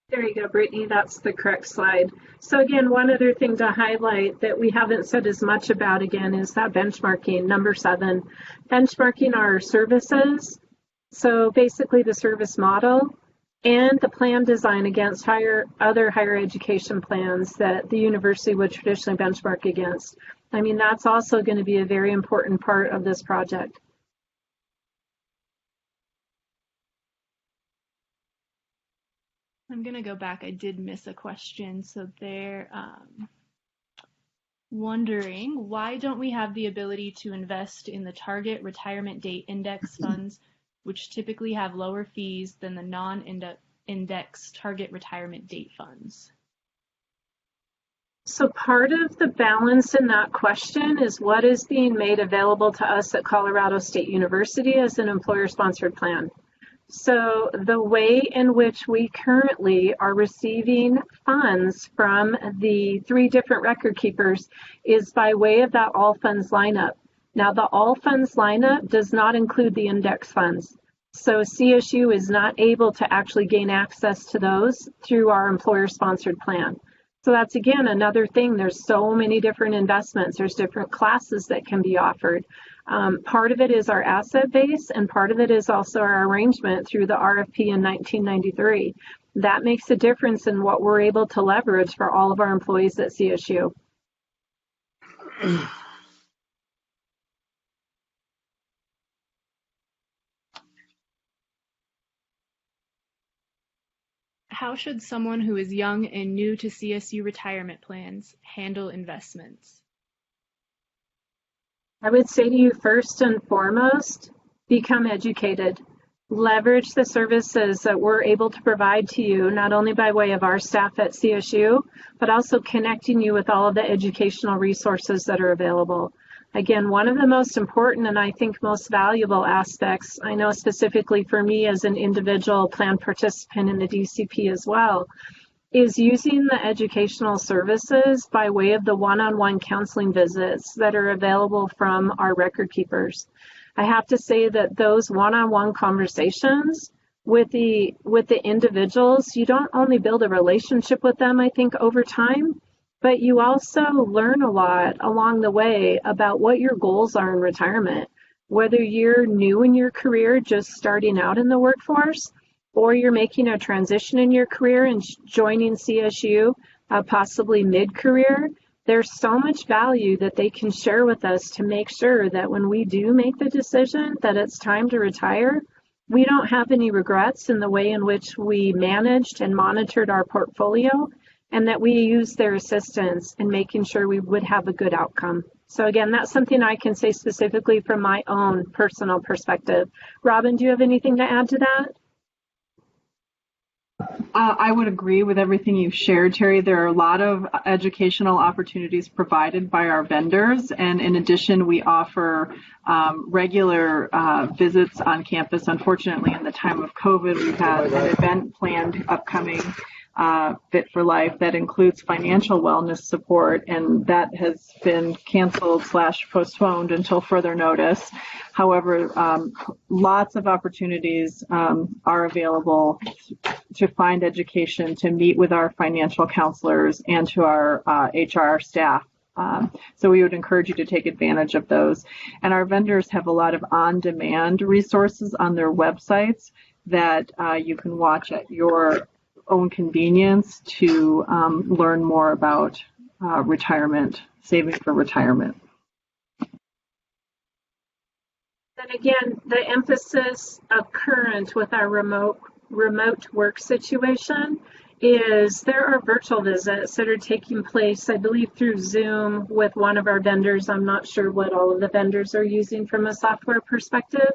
There you go, Brittany. That's the correct slide. So again, one other thing to highlight that we haven't said as much about again is that benchmarking, number 7. Benchmarking our services. So basically the service model and the plan design against other higher education plans that the university would traditionally benchmark against. I mean, that's also going to be a very important part of this project. I'm going to go back. I did miss a question. So they're wondering, why don't we have the ability to invest in the target retirement date index funds, which typically have lower fees than the non-index target retirement date funds? So part of the balance in that question is what is being made available to us at Colorado State University as an employer-sponsored plan. So the way in which we currently are receiving funds from the 3 different record keepers is by way of that all funds lineup. Now the all funds lineup does not include the index funds. So CSU is not able to actually gain access to those through our employer sponsored plan. So that's again another thing. There's so many different investments. There's different classes that can be offered. Part of it is our asset base, and part of it is also our arrangement through the RFP in 1993. That makes a difference in what we're able to leverage for all of our employees at CSU. How should someone who is young and new to CSU retirement plans handle investments? I would say to you, first and foremost, become educated. Leverage the services that we're able to provide to you, not only by way of our staff at CSU, but also connecting you with all of the educational resources that are available. Again, one of the most important and I think most valuable aspects, I know specifically for me as an individual plan participant in the DCP as well, is using the educational services by way of the one-on-one counseling visits that are available from our record keepers. I have to say that those one-on-one conversations with the individuals, you don't only build a relationship with them, I think, over time, but you also learn a lot along the way about what your goals are in retirement. Whether you're new in your career, just starting out in the workforce, or you're making a transition in your career and joining CSU, possibly mid-career, there's so much value that they can share with us to make sure that when we do make the decision that it's time to retire, we don't have any regrets in the way in which we managed and monitored our portfolio, and that we use their assistance in making sure we would have a good outcome. So again, that's something I can say specifically from my own personal perspective. Robin, do you have anything to add to that? I would agree with everything you've shared, Terry. There are a lot of educational opportunities provided by our vendors, and in addition, we offer regular visits on campus. Unfortunately, in the time of COVID, we've had an event planned upcoming, Fit for Life, that includes financial wellness support, and that has been canceled / postponed until further notice. However, lots of opportunities are available to find education, to meet with our financial counselors and to our HR staff. So we would encourage you to take advantage of those. And our vendors have a lot of on-demand resources on their websites that you can watch at your own convenience to learn more about retirement, saving for retirement. And again, the emphasis of current with our remote work situation is there are virtual visits that are taking place, I believe, through Zoom with one of our vendors. I'm not sure what all of the vendors are using from a software perspective.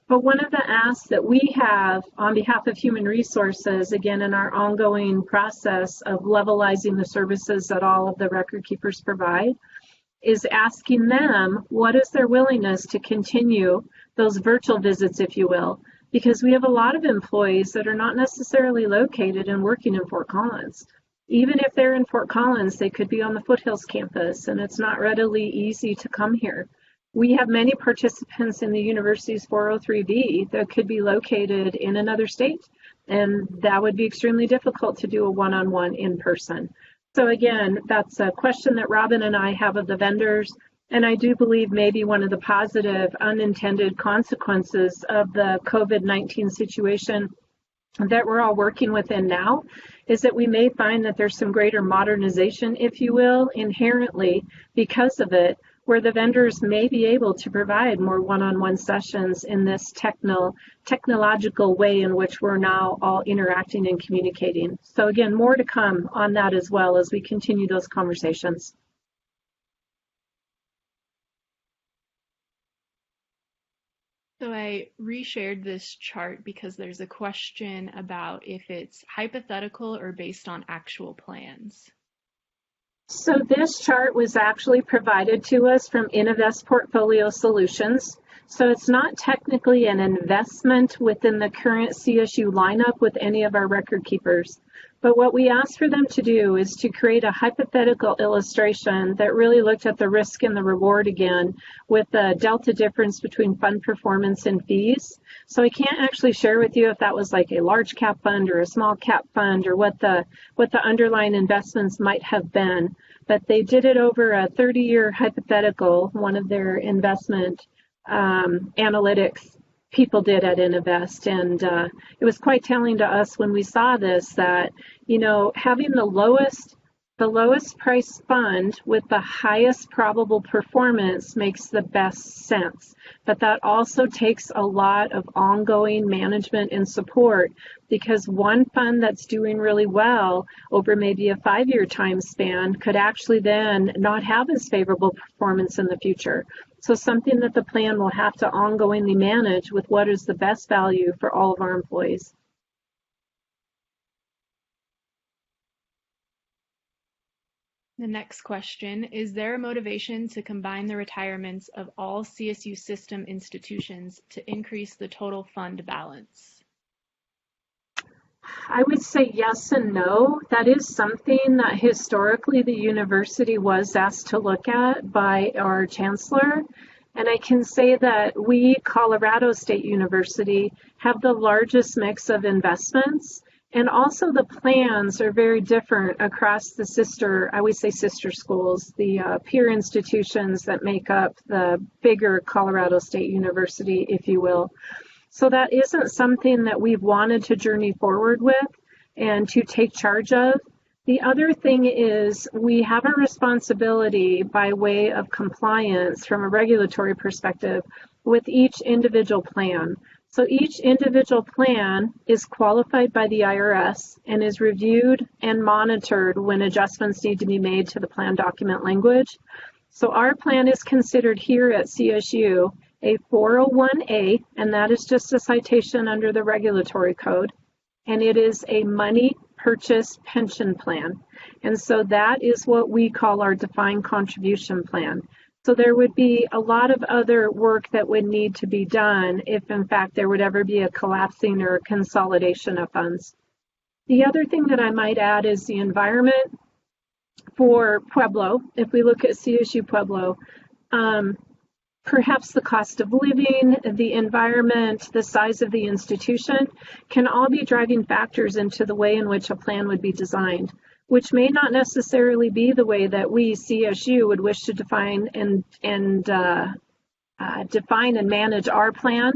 But one of the asks that we have on behalf of Human Resources, again, in our ongoing process of levelizing the services that all of the record keepers provide, is asking them what is their willingness to continue those virtual visits, if you will, because we have a lot of employees that are not necessarily located and working in Fort Collins. Even if they're in Fort Collins, they could be on the Foothills campus, and it's not readily easy to come here. We have many participants in the university's 403B that could be located in another state, and that would be extremely difficult to do a one-on-one in person. So again, that's a question that Robin and I have of the vendors, and I do believe maybe one of the positive unintended consequences of the COVID-19 situation that we're all working within now is that we may find that there's some greater modernization, if you will, inherently because of it, where the vendors may be able to provide more one-on-one sessions in this technological way in which we're now all interacting and communicating. So again, more to come on that as well as we continue those conversations. So I reshared this chart because there's a question about if it's hypothetical or based on actual plans. So this chart was actually provided to us from Innovest Portfolio Solutions. So it's not technically an investment within the current CSU lineup with any of our record keepers. But what we asked for them to do is to create a hypothetical illustration that really looked at the risk and the reward again with the delta difference between fund performance and fees. So I can't actually share with you if that was like a large cap fund or a small cap fund or what the underlying investments might have been. But they did it over a 30-year hypothetical, one of their investment analytics people did at Innovest, and it was quite telling to us when we saw this that, you know, having the lowest price fund with the highest probable performance makes the best sense. But that also takes a lot of ongoing management and support, because one fund that's doing really well over maybe a 5-year time span could actually then not have as favorable performance in the future. So something that the plan will have to ongoingly manage with what is the best value for all of our employees. The next question, is there a motivation to combine the retirements of all CSU system institutions to increase the total fund balance? I would say yes and no. That is something that historically the university was asked to look at by our chancellor. And I can say that we, Colorado State University, have the largest mix of investments. And also the plans are very different across the sister schools, the peer institutions that make up the bigger Colorado State University, if you will. So that isn't something that we've wanted to journey forward with and to take charge of. The other thing is we have a responsibility by way of compliance from a regulatory perspective with each individual plan. So each individual plan is qualified by the IRS and is reviewed and monitored when adjustments need to be made to the plan document language. So our plan is considered here at CSU a 401A, and that is just a citation under the regulatory code, and it is a money purchase pension plan. And so that is what we call our defined contribution plan. So there would be a lot of other work that would need to be done if in fact there would ever be a collapsing or consolidation of funds. The other thing that I might add is the environment for Pueblo. If we look at CSU Pueblo, perhaps the cost of living, the environment, the size of the institution can all be driving factors into the way in which a plan would be designed, which may not necessarily be the way that we, CSU, would wish to define and manage our plan.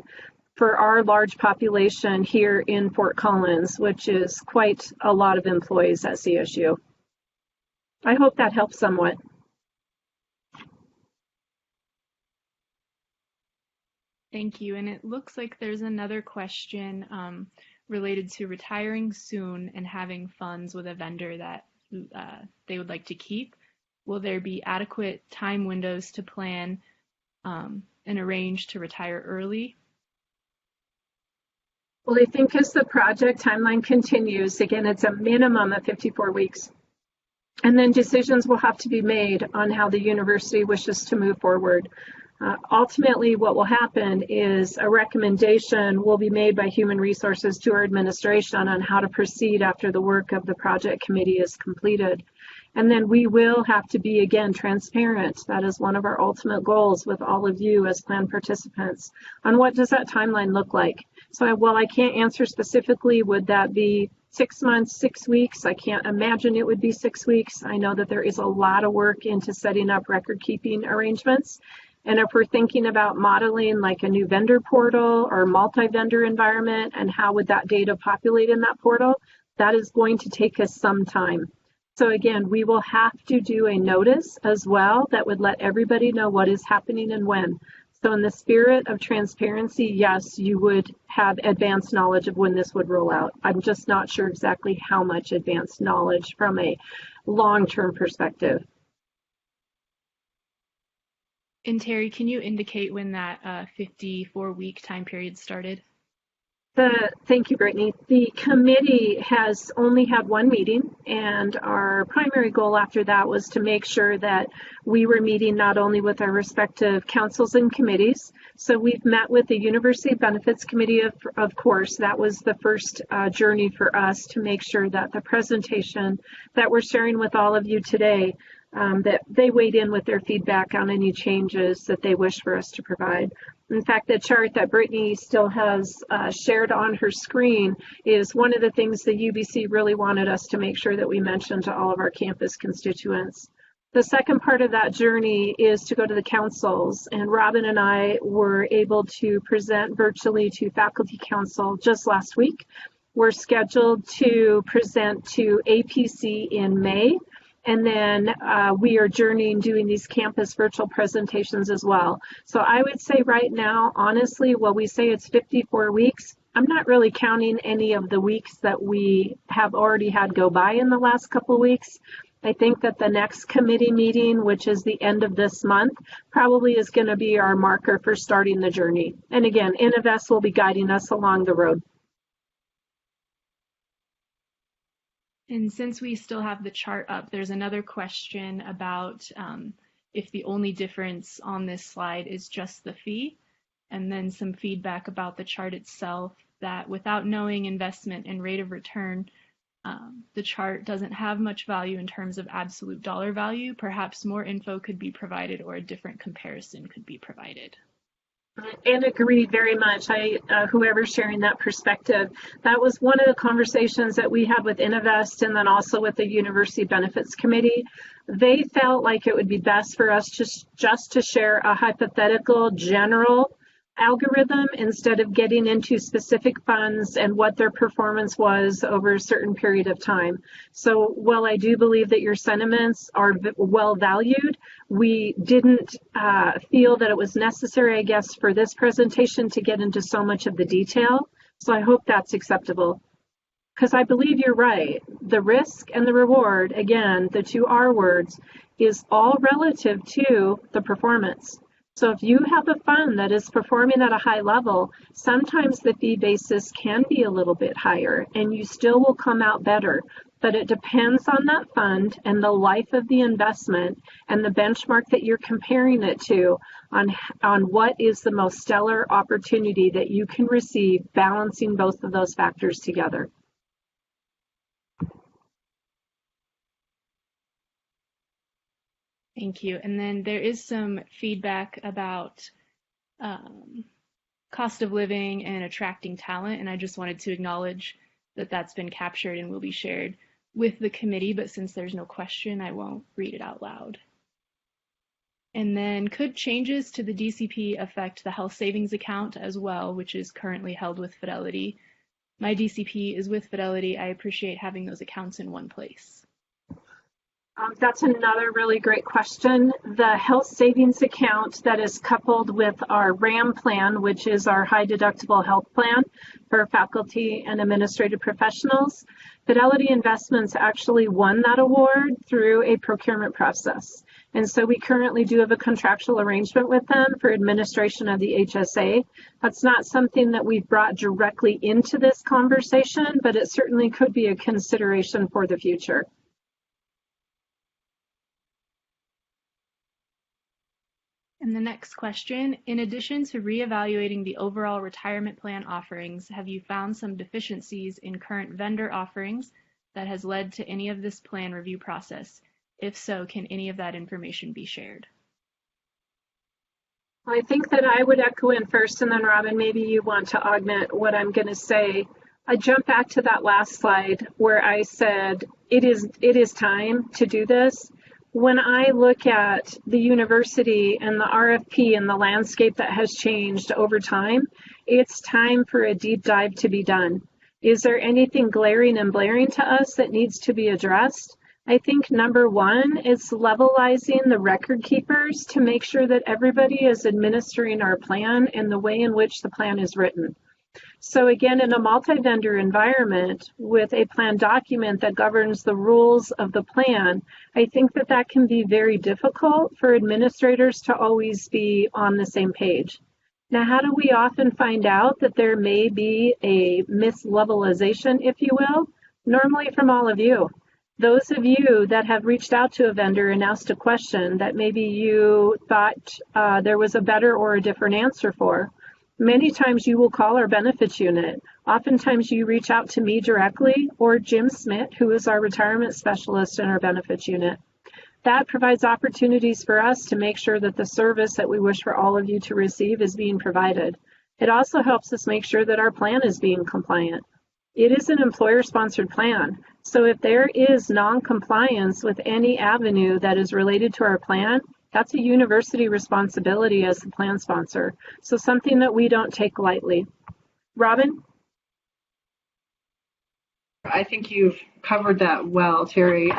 for our large population here in Fort Collins, which is quite a lot of employees at CSU. I hope that helps somewhat. Thank you. And it looks like there's another question related to retiring soon and having funds with a vendor that they would like to keep. Will there be adequate time windows to plan and arrange to retire early? Well, I think as the project timeline continues, again, it's a minimum of 54 weeks. And then decisions will have to be made on how the university wishes to move forward. Ultimately, what will happen is a recommendation will be made by Human Resources to our administration on how to proceed after the work of the project committee is completed. And then we will have to be, again, transparent. That is one of our ultimate goals with all of you as plan participants on what does that timeline look like. So while I can't answer specifically, would that be 6 months, 6 weeks? I can't imagine it would be 6 weeks. I know that there is a lot of work into setting up record keeping arrangements. And if we're thinking about modeling like a new vendor portal or multi-vendor environment and how would that data populate in that portal, that is going to take us some time. So again, we will have to do a notice as well that would let everybody know what is happening and when. So in the spirit of transparency, yes, you would have advanced knowledge of when this would roll out. I'm just not sure exactly how much advanced knowledge from a long-term perspective. And Terry, can you indicate when that 54-week time period started? Thank you, Brittany. The committee has only had one meeting, and our primary goal after that was to make sure that we were meeting not only with our respective councils and committees. So we've met with the University Benefits Committee, of course. That was the first journey for us to make sure that the presentation that we're sharing with all of you today, that they weighed in with their feedback on any changes that they wish for us to provide. In fact, the chart that Brittany still has shared on her screen is one of the things the UBC really wanted us to make sure that we mentioned to all of our campus constituents. The second part of that journey is to go to the councils, and Robin and I were able to present virtually to faculty council just last week. We're scheduled to present to APC in May. And then we are journeying doing these campus virtual presentations as well. So I would say right now, honestly, while we say it's 54 weeks, I'm not really counting any of the weeks that we have already had go by in the last couple of weeks. I think that the next committee meeting, which is the end of this month, probably is going to be our marker for starting the journey. And again, Innovest will be guiding us along the road. And since we still have the chart up, there's another question about if the only difference on this slide is just the fee, and then some feedback about the chart itself, that without knowing investment and rate of return, the chart doesn't have much value in terms of absolute dollar value. Perhaps more info could be provided or a different comparison could be provided. And agree very much. Whoever's sharing that perspective, that was one of the conversations that we had with Innovest and then also with the University Benefits Committee. They felt like it would be best for us just to share a hypothetical general algorithm instead of getting into specific funds and what their performance was over a certain period of time. So while I do believe that your sentiments are well valued, we didn't feel that it was necessary, I guess, for this presentation to get into so much of the detail. So I hope that's acceptable. Because I believe you're right. The risk and the reward, again, the two R words, is all relative to the performance. So if you have a fund that is performing at a high level, sometimes the fee basis can be a little bit higher and you still will come out better. But it depends on that fund and the life of the investment and the benchmark that you're comparing it to on what is the most stellar opportunity that you can receive, balancing both of those factors together. Thank you. And then there is some feedback about cost of living and attracting talent. And I just wanted to acknowledge that that's been captured and will be shared with the committee. But since there's no question, I won't read it out loud. And then could changes to the DCP affect the health savings account as well, which is currently held with Fidelity? My DCP is with Fidelity. I appreciate having those accounts in one place. That's another really great question. The health savings account that is coupled with our RAM plan, which is our high deductible health plan for faculty and administrative professionals, Fidelity Investments actually won that award through a procurement process. And so we currently do have a contractual arrangement with them for administration of the HSA. That's not something that we've brought directly into this conversation, but it certainly could be a consideration for the future. And the next question, in addition to reevaluating the overall retirement plan offerings, have you found some deficiencies in current vendor offerings that has led to any of this plan review process? If so, can any of that information be shared? Well, I think that I would echo in first, and then Robin, maybe you want to augment what I'm going to say. I jump back to that last slide where I said it is time to do this. When I look at the university and the RFP and the landscape that has changed over time, it's time for a deep dive to be done. Is there anything glaring and blaring to us that needs to be addressed? I think number one is levelizing the record keepers to make sure that everybody is administering our plan in the way in which the plan is written. So again, in a multi-vendor environment with a plan document that governs the rules of the plan, I think that that can be very difficult for administrators to always be on the same page. Now, how do we often find out that there may be a mislevelization, if you will? Normally from all of you. Those of you that have reached out to a vendor and asked a question that maybe you thought there was a better or a different answer for. Many times you will call our benefits unit. Oftentimes you reach out to me directly or Jim Smith, who is our retirement specialist in our benefits unit. That provides opportunities for us to make sure that the service that we wish for all of you to receive is being provided. It also helps us make sure that our plan is being compliant. It is an employer-sponsored plan. So if there is non-compliance with any avenue that is related to our plan, that's a university responsibility as the plan sponsor. So something that we don't take lightly. Robin? I think you've covered that well, Terry.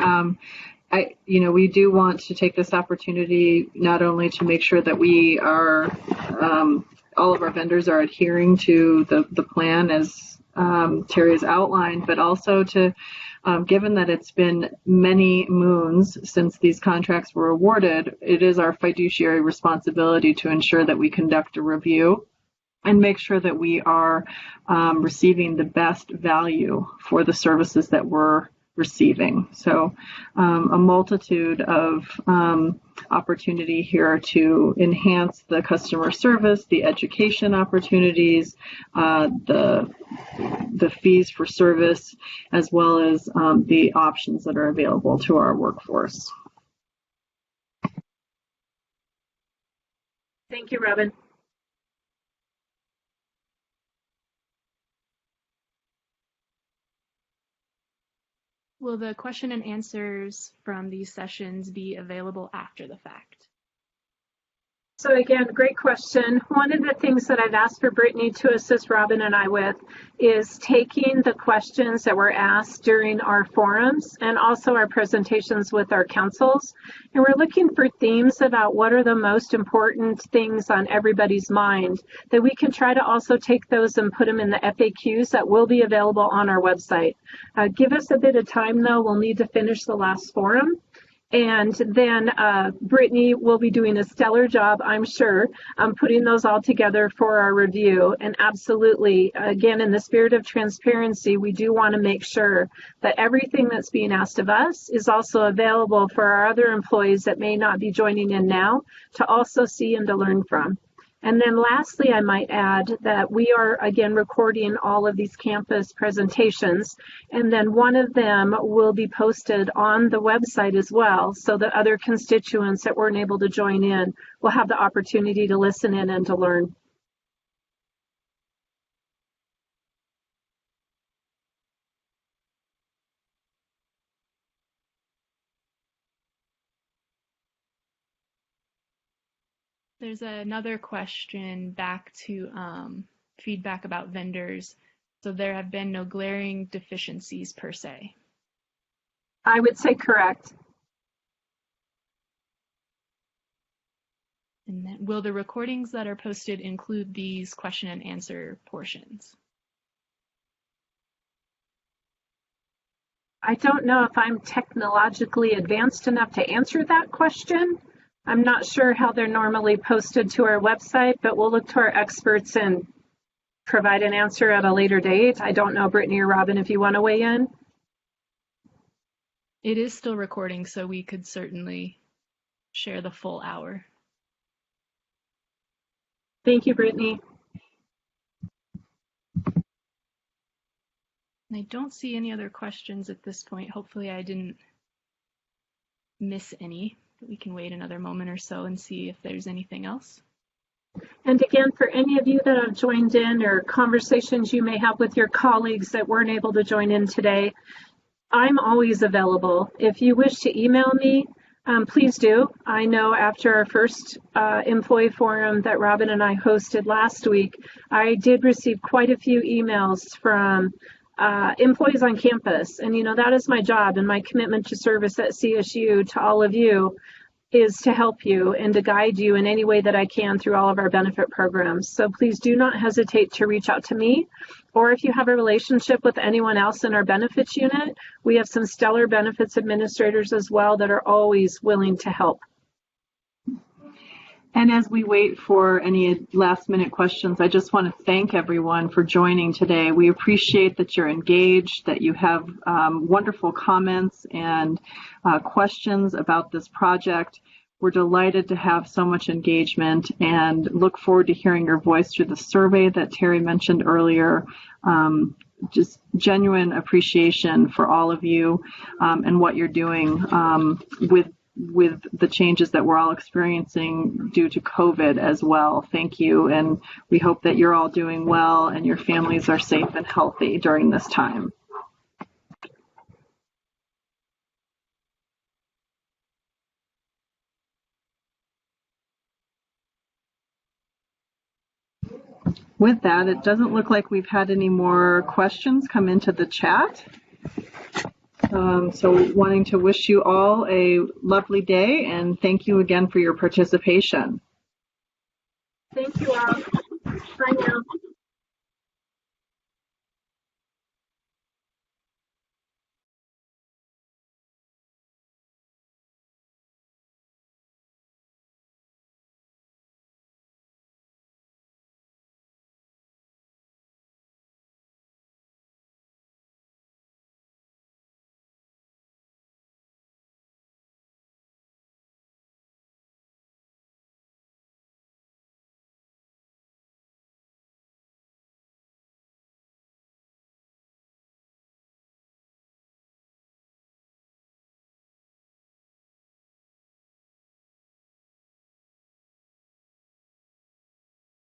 We do want to take this opportunity not only to make sure that we are, all of our vendors are adhering to the plan as Terry has outlined, but also to, given that it's been many moons since these contracts were awarded, it is our fiduciary responsibility to ensure that we conduct a review and make sure that we are receiving the best value for the services that we're receiving. So a multitude of opportunity here to enhance the customer service, the education opportunities, the fees for service, as well as the options that are available to our workforce. Thank you, Robin. Will the question and answers from these sessions be available after the fact? So again, great question. One of the things that I've asked for Brittany to assist Robin and I with is taking the questions that were asked during our forums and also our presentations with our councils. And we're looking for themes about what are the most important things on everybody's mind that we can try to also take those and put them in the FAQs that will be available on our website. Give us a bit of time though, we'll need to finish the last forum. And then Brittany will be doing a stellar job, I'm sure, putting those all together for our review. And absolutely, again, in the spirit of transparency, we do want to make sure that everything that's being asked of us is also available for our other employees that may not be joining in now to also see and to learn from. And then lastly, I might add that we are, again, recording all of these campus presentations, and then one of them will be posted on the website as well, so that other constituents that weren't able to join in will have the opportunity to listen in and to learn. There's another question back to feedback about vendors. So there have been no glaring deficiencies per se. I would say correct. And then, will the recordings that are posted include these question and answer portions? I don't know if I'm technologically advanced enough to answer that question. I'm not sure how they're normally posted to our website, but we'll look to our experts and provide an answer at a later date. I don't know, Brittany or Robin, if you want to weigh in. It is still recording, so we could certainly share the full hour. Thank you, Brittany. I don't see any other questions at this point. Hopefully I didn't miss any, but we can wait another moment or so and see if there's anything else. And again, for any of you that have joined in or conversations you may have with your colleagues that weren't able to join in today, I'm always available. If you wish to email me, please do. I know after our first employee forum that Robin and I hosted last week, I did receive quite a few emails from employees on campus. And, you know, that is my job, and my commitment to service at CSU to all of you is to help you and to guide you in any way that I can through all of our benefit programs. So please do not hesitate to reach out to me, or if you have a relationship with anyone else in our benefits unit, we have some stellar benefits administrators as well that are always willing to help. And as we wait for any last minute questions, I just want to thank everyone for joining today. We appreciate that you're engaged, that you have wonderful comments and questions about this project. We're delighted to have so much engagement and look forward to hearing your voice through the survey that Terry mentioned earlier. Just genuine appreciation for all of you and what you're doing with the changes that we're all experiencing due to COVID as well. Thank you, and we hope that you're all doing well and your families are safe and healthy during this time. With that, it doesn't look like we've had any more questions come into the chat. So wanting to wish you all a lovely day, and thank you again for your participation. Thank you all. Bye now.